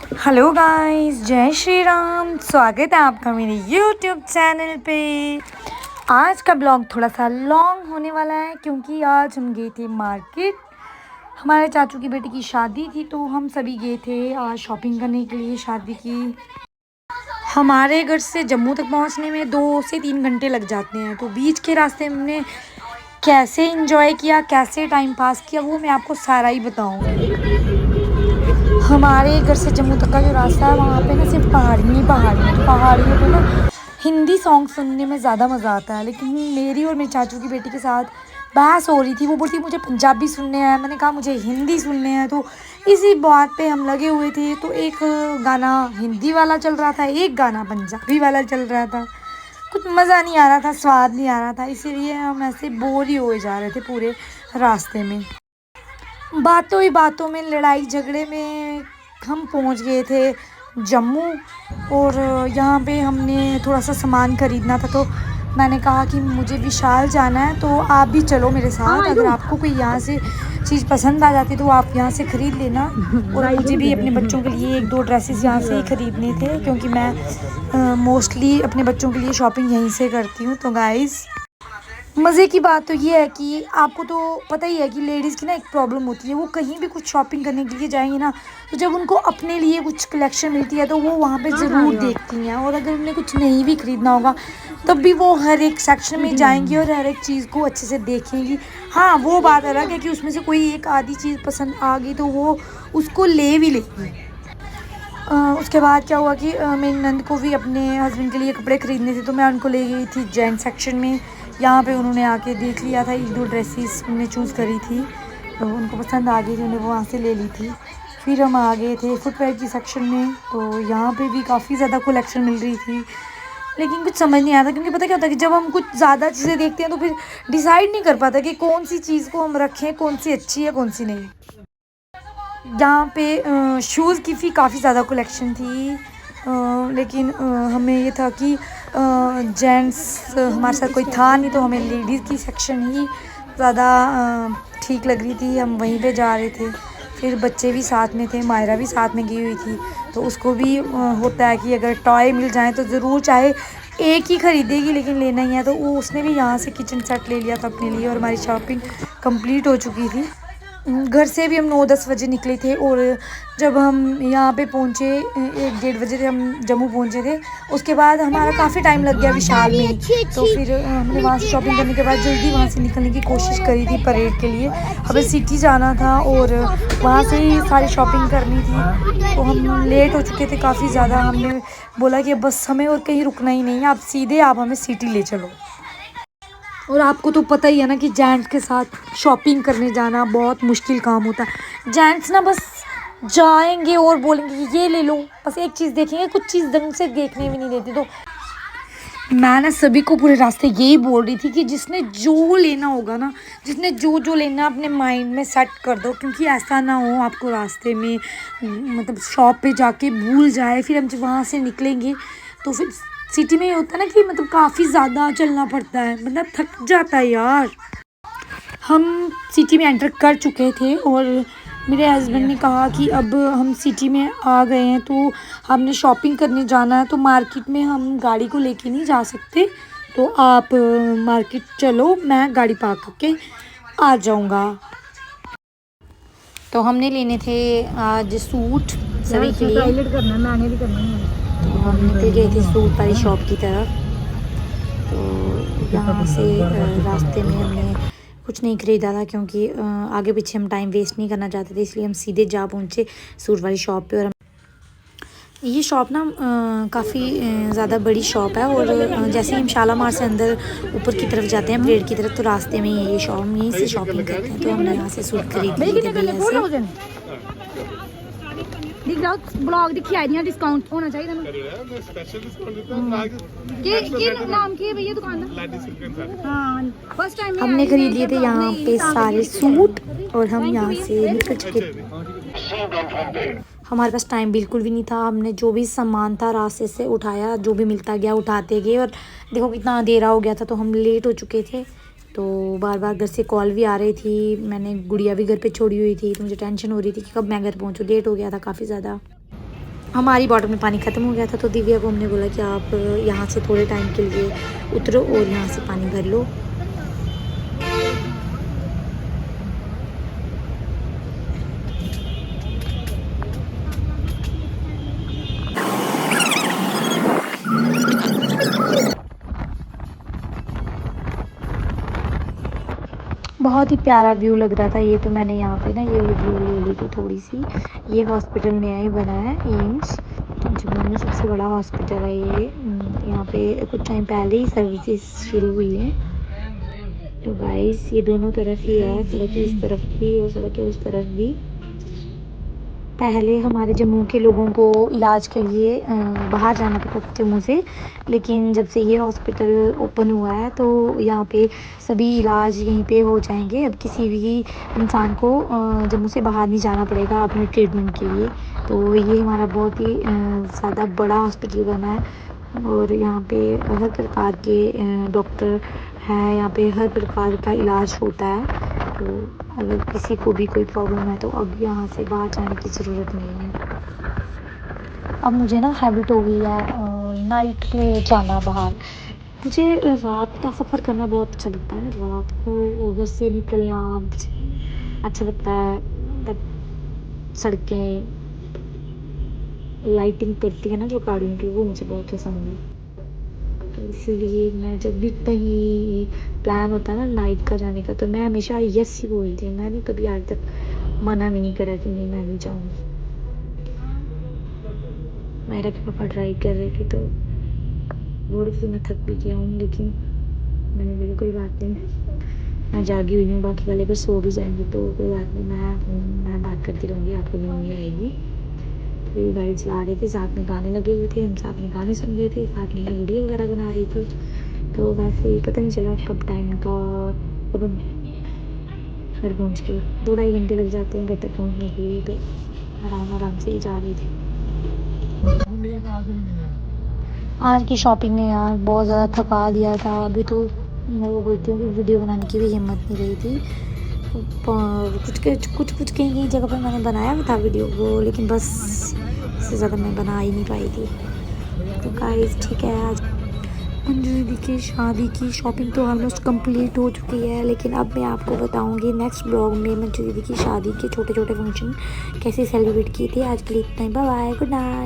Hello guys, जय श्री राम। स्वागत है आपका मेरे यूट्यूब चैनल पे। आज का ब्लॉग थोड़ा सा लॉन्ग होने वाला है क्योंकि आज हम गए थे मार्केट। हमारे चाचू की बेटी की शादी थी तो हम सभी गए थे आज शॉपिंग करने के लिए शादी की। हमारे घर से जम्मू तक पहुंचने में 2 से 3 घंटे लग जाते हैं, तो बीच के रास्ते में हमने कैसे एंजॉय किया, कैसे टाइम पास किया, वो मैं आपको सारा ही बताऊंगी। हमारे घर से जम्मू तक का जो रास्ता है वहाँ पे ना सिर्फ पहाड़ी ही पहाड़ी है। तो पहाड़ियों पे ना हिंदी सॉन्ग सुनने में ज़्यादा मज़ा आता है, लेकिन मेरी और मेरे चाचू की बेटी के साथ बहस हो रही थी। वो बोलती मुझे पंजाबी सुनने हैं, मैंने कहा मुझे हिंदी सुनने हैं। तो इसी बात पे हम लगे हुए थे। तो एक गाना हिंदी वाला चल रहा था, एक गाना पंजाबी वाला चल रहा था। कुछ मज़ा नहीं आ रहा था, स्वाद नहीं आ रहा था, इसीलिए हम ऐसे बोर ही हुए जा रहे थे पूरे रास्ते में। बातों ही बातों में, लड़ाई झगड़े में हम पहुंच गए थे जम्मू। और यहाँ पे हमने थोड़ा सा सामान ख़रीदना था, तो मैंने कहा कि मुझे विशाल जाना है तो आप भी चलो मेरे साथ। अगर आपको कोई यहाँ से चीज़ पसंद आ जाती तो आप यहाँ से ख़रीद लेना। और मुझे भी अपने बच्चों के लिए 1-2 ड्रेसेस यहाँ से ही ख़रीदने थे क्योंकि मैं मोस्टली अपने बच्चों के लिए शॉपिंग यहीं से करती हूँ। तो गाइज़, मज़े की बात तो ये है कि आपको तो पता ही है कि लेडीज़ की ना एक प्रॉब्लम होती है। वो कहीं भी कुछ शॉपिंग करने के लिए जाएंगी ना, तो जब उनको अपने लिए कुछ कलेक्शन मिलती है तो वो वहाँ पे ज़रूर देखती हैं। और अगर उन्हें कुछ नहीं भी ख़रीदना होगा तब भी वो हर एक सेक्शन में जाएंगी और हर एक चीज़ को अच्छे से देखेंगी। हाँ, वो बात अलग है कि उसमें से कोई एक आधी चीज़ पसंद आ गई तो वो उसको ले भी लेगी। उसके बाद क्या हुआ कि मेरी नंद को भी अपने हस्बैंड के लिए कपड़े ख़रीदने थे, तो मैं उनको ले गई थी जेंट सेक्शन में। यहाँ पे उन्होंने आके देख लिया था, 1-2 ड्रेसेस उन्होंने चूज़ करी थी तो उनको पसंद आ गई थी, उन्होंने वहाँ से ले ली थी। फिर हम आ गए थे फुटवेयर की सेक्शन में, तो यहाँ पे भी काफ़ी ज़्यादा कलेक्शन मिल रही थी, लेकिन कुछ समझ नहीं आता क्योंकि पता क्या होता है कि जब हम कुछ ज़्यादा चीज़ें देखते हैं तो फिर डिसाइड नहीं कर पाता कि कौन सी चीज़ को हम रखें, कौन सी अच्छी है कौन सी नहीं। यहाँ पे शूज़ की भी काफ़ी ज़्यादा कलेक्शन थी, लेकिन हमें ये था कि जेंट्स हमारे साथ कोई था नहीं, तो हमें लेडीज़ की सेक्शन ही ज़्यादा ठीक लग रही थी, हम वहीं पे जा रहे थे। फिर बच्चे भी साथ में थे, मायरा भी साथ में गई हुई थी, तो उसको भी होता है कि अगर टॉय मिल जाए तो ज़रूर, चाहे एक ही ख़रीदेगी लेकिन लेना ही है। तो वो उसने भी यहाँ से किचन सेट ले लिया था अपने लिए और हमारी शॉपिंग कंप्लीट हो चुकी थी। घर से भी हम 9-10 बजे निकले थे और जब हम यहाँ पे पहुँचे 1-1:30 बजे थे, हम जम्मू पहुँचे थे। उसके बाद हमारा काफ़ी टाइम लग गया विशाल में ही, तो फिर हमने वहाँ से शॉपिंग करने के बाद जल्दी वहाँ से निकलने की कोशिश करी थी परेड के लिए। हमें सिटी जाना था और वहाँ से ही सारी शॉपिंग करनी थी, तो हम लेट हो चुके थे काफ़ी ज़्यादा। हमने बोला कि बस हमें और कहीं रुकना ही नहीं है, आप सीधे आप हमें सिटी ले चलो। और आपको तो पता ही है ना कि जेंट्स के साथ शॉपिंग करने जाना बहुत मुश्किल काम होता है। जेंट्स ना बस जाएंगे और बोलेंगे कि ये ले लो, बस एक चीज़ देखेंगे, कुछ चीज़ ढंग से देखने भी नहीं देते। तो मैं ना सभी को पूरे रास्ते यही बोल रही थी कि जिसने जो लेना होगा ना, जिसने जो जो लेना अपने माइंड में सेट कर दो, क्योंकि ऐसा ना हो आपको रास्ते में मतलब शॉप पे जाके भूल जाए। फिर हम जब वहाँ से निकलेंगे तो फिर सिटी में ये होता है ना कि मतलब काफ़ी ज़्यादा चलना पड़ता है, मतलब थक जाता है यार। हम सिटी में एंटर कर चुके थे और मेरे हस्बैंड ने कहा कि अब हम सिटी में आ गए हैं तो हमने शॉपिंग करने जाना है, तो मार्केट में हम गाड़ी को लेके नहीं जा सकते, तो आप मार्केट चलो, मैं गाड़ी पार्क करके आ जाऊंगा। तो हमने लेने थे आज सूट सभी के लिए, मैंने भी करना है। तो हम निकल गए थे सूट वाली शॉप की तरफ। तो यहाँ से रास्ते में हमने कुछ नहीं ख़रीदा था क्योंकि आगे पीछे हम टाइम वेस्ट नहीं करना चाहते थे, इसलिए हम सीधे जा पहुँचे सूट वाली शॉप पे। और ये शॉप ना काफ़ी ज़्यादा बड़ी शॉप है और जैसे ही हम शालामार से अंदर ऊपर की तरफ जाते हैं परेड की तरफ, तो रास्ते में ही ये शॉप, हम यहीं से शॉपिंग करते हैं। तो हमने यहाँ से सूट खरीद लिए थे भैया से। दिख रहा ब्लॉग दिखी आई दियां, डिस्काउंट होना चाहिए ना। के नाम की है भैया दुकान का? हां, फर्स्ट टाइम हमने खरीद लिए थे यहाँ पे सारे सूट और हम यहाँ से निकल चुके थे। हमारे पास टाइम बिल्कुल भी नहीं था, हमने जो भी सामान था रास्ते से उठाया, जो भी मिलता गया उठाते गए। और देखो कितना अंधेरा हो गया था, तो हम लेट हो चुके थे। तो बार बार घर से कॉल भी आ रही थी, मैंने गुड़िया भी घर पे छोड़ी हुई थी, तो मुझे टेंशन हो रही थी कि कब मैं घर पहुँचूँ, लेट हो गया था काफ़ी ज़्यादा। हमारी बॉटल में पानी ख़त्म हो गया था तो दिव्या को हमने बोला कि आप यहाँ से थोड़े टाइम के लिए उतरो और यहाँ से पानी भर लो। बहुत ही प्यारा व्यू लग रहा था ये, तो मैंने यहाँ पे ना ये व्यू ले ली थी थोड़ी सी। ये हॉस्पिटल नया ही बना है, एम्स जम्मू में सबसे बड़ा हॉस्पिटल है ये। यहाँ पे कुछ टाइम पहले ही सर्विसेज शुरू हुई है। तो गाइस ये दोनों तरफ ही है, सड़क की इस तरफ भी और सड़क के उस तरफ भी। पहले हमारे जम्मू के लोगों को इलाज के लिए बाहर जाना पड़ता था जम्मू से, लेकिन जब से ये हॉस्पिटल ओपन हुआ है तो यहाँ पे सभी इलाज यहीं पे हो जाएंगे। अब किसी भी इंसान को जम्मू से बाहर नहीं जाना पड़ेगा अपने ट्रीटमेंट के लिए। तो ये हमारा बहुत ही ज़्यादा बड़ा हॉस्पिटल बना है और यहाँ पे हर प्रकार के डॉक्टर हैं, यहाँ पे हर प्रकार का इलाज होता है। तो अगर किसी को भी कोई प्रॉब्लम है तो अब यहाँ से बाहर जाने की ज़रूरत नहीं है। अब मुझे ना हैबिट हो गई है नाइट में जाना बाहर। मुझे रात का सफ़र करना बहुत अच्छा लगता है। रात को बस से निकलना अच्छा लगता है। तब सड़कें लाइटिंग करती है ना जो गाड़ियों की, वो मुझे बहुत पसंद है। तो इसलिए मैं जब भी कहीं प्लान होता है ना नाइट का जाने का तो मैं हमेशा यस ही बोलती हूँ। मैंने कभी आज तक मना भी नहीं करा कि नहीं मैं नहीं जाऊँगी। मेरे पापा ड्राइव कर रहे थे तो रोड से मैं थक भी गया हूँ, लेकिन मैंने बोला कोई बात नहीं, मैं जागी हुई हूँ, बाकी वाले बस सो भी जाएंगे तो कोई बात नहीं, मैं बात करती रहूँगी, आपको नींद नहीं आएगी। तो ये गाड़ी चला रहे थे, साथ में गाने लगे हुए थे, हम साथ में गाने सुन रहे थे, साथ में वीडियो वगैरह बना रही थी। तो वैसे पता नहीं चला कब टाइम का, कब हम घर पहुँच गए। 2-2.5 घंटे लग जाते हैं घर तक पहुँचने के लिए, तो आराम से ही जा रही थी। आज की शॉपिंग ने यार बहुत ज़्यादा थका दिया था। अभी तो मैं वो बोलती हूँ कि वीडियो बनाने की भी हिम्मत नहीं रही थी। कुछ कहीं जगह पर मैंने बनाया भी था वीडियो को, लेकिन बस इससे ज़्यादा मैं बना ही नहीं पाई थी। तो गाइस ठीक है, आज मंजू दीदी की शादी की शॉपिंग तो ऑलमोस्ट कंप्लीट हो चुकी है, लेकिन अब मैं आपको बताऊंगी नेक्स्ट ब्लॉग में मंजू दीदी की शादी के छोटे छोटे फंक्शन कैसे सेलिब्रेट किए थे। आज के लिए इतना ही, बाय बाय, गुड नाइट।